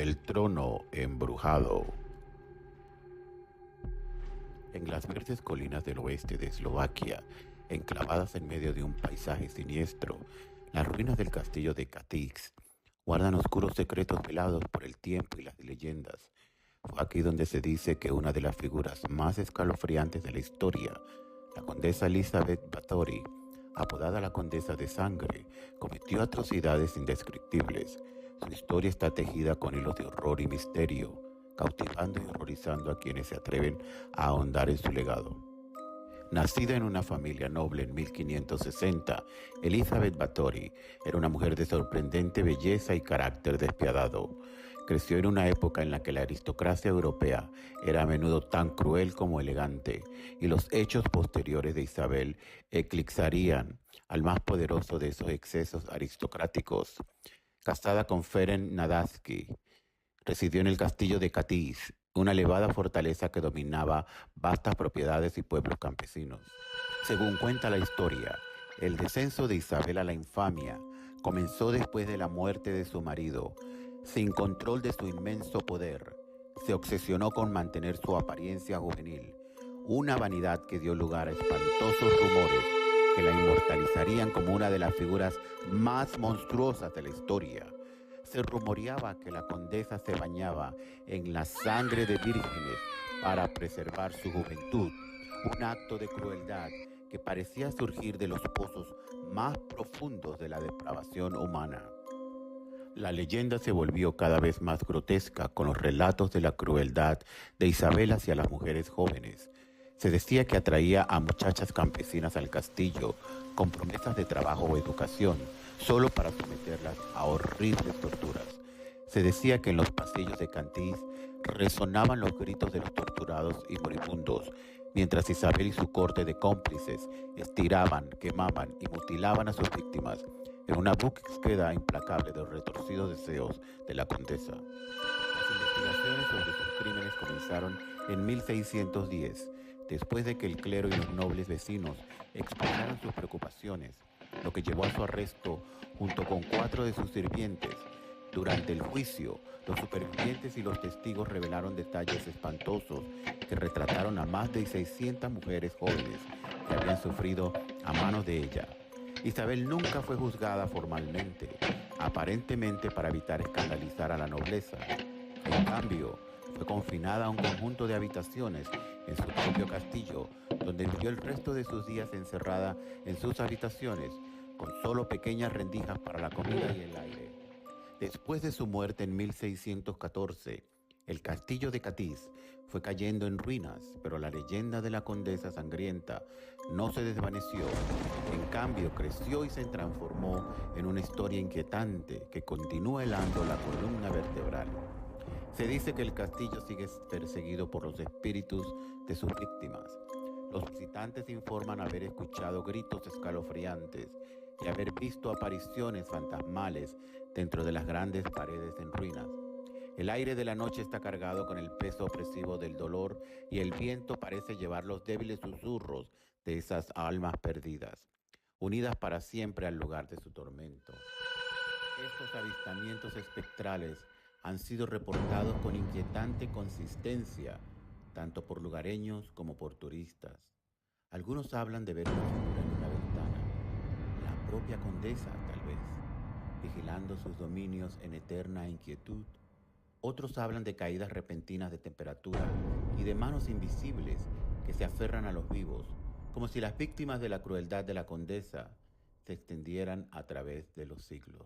El trono embrujado. En las verdes colinas del oeste de Eslovaquia, enclavadas en medio de un paisaje siniestro, las ruinas del castillo de Katić guardan oscuros secretos velados por el tiempo y las leyendas. Fue aquí donde se dice que una de las figuras más escalofriantes de la historia, la condesa Elizabeth Báthory, apodada la Condesa de Sangre, cometió atrocidades indescriptibles. Su historia está tejida con hilos de horror y misterio, cautivando y horrorizando a quienes se atreven a ahondar en su legado. Nacida en una familia noble en 1560, Elizabeth Báthory era una mujer de sorprendente belleza y carácter despiadado. Creció en una época en la que la aristocracia europea era a menudo tan cruel como elegante, y los hechos posteriores de Isabel eclipsarían al más poderoso de esos excesos aristocráticos. Casada con Ferenc Nadasdy, residió en el castillo de Katić, una elevada fortaleza que dominaba vastas propiedades y pueblos campesinos. Según cuenta la historia, el descenso de Isabel a la infamia comenzó después de la muerte de su marido. Sin control de su inmenso poder, se obsesionó con mantener su apariencia juvenil, una vanidad que dio lugar a espantosos rumores que la inmortalizarían como una de las figuras más monstruosas de la historia. Se rumoreaba que la condesa se bañaba en la sangre de vírgenes para preservar su juventud, un acto de crueldad que parecía surgir de los pozos más profundos de la depravación humana. La leyenda se volvió cada vez más grotesca con los relatos de la crueldad de Isabel hacia las mujeres jóvenes. Se decía que atraía a muchachas campesinas al castillo con promesas de trabajo o educación, solo para someterlas a horribles torturas. Se decía que en los pasillos de Katić resonaban los gritos de los torturados y moribundos, mientras Isabel y su corte de cómplices estiraban, quemaban y mutilaban a sus víctimas en una búsqueda implacable de los retorcidos deseos de la condesa. Las investigaciones sobre sus crímenes comenzaron en 1610, después de que el clero y los nobles vecinos expresaron sus preocupaciones, lo que llevó a su arresto junto con 4 de sus sirvientes. Durante el juicio, los supervivientes y los testigos revelaron detalles espantosos que retrataron a más de 600 mujeres jóvenes que habían sufrido a manos de ella. Isabel nunca fue juzgada formalmente, aparentemente para evitar escandalizar a la nobleza. En cambio, fue confinada a un conjunto de habitaciones en su propio castillo, donde vivió el resto de sus días encerrada en sus habitaciones, con solo pequeñas rendijas para la comida y el aire. Después de su muerte en 1614, el castillo de Katić fue cayendo en ruinas, pero la leyenda de la condesa sangrienta no se desvaneció. En cambio, creció y se transformó en una historia inquietante que continúa helando la columna vertebral. Se dice que el castillo sigue perseguido por los espíritus de sus víctimas. Los visitantes informan haber escuchado gritos escalofriantes y haber visto apariciones fantasmales dentro de las grandes paredes en ruinas. El aire de la noche está cargado con el peso opresivo del dolor y el viento parece llevar los débiles susurros de esas almas perdidas, unidas para siempre al lugar de su tormento. Estos avistamientos espectrales han sido reportados con inquietante consistencia, tanto por lugareños como por turistas. Algunos hablan de ver una figura en una ventana, la propia condesa tal vez, vigilando sus dominios en eterna inquietud. Otros hablan de caídas repentinas de temperatura y de manos invisibles que se aferran a los vivos, como si las víctimas de la crueldad de la condesa se extendieran a través de los siglos.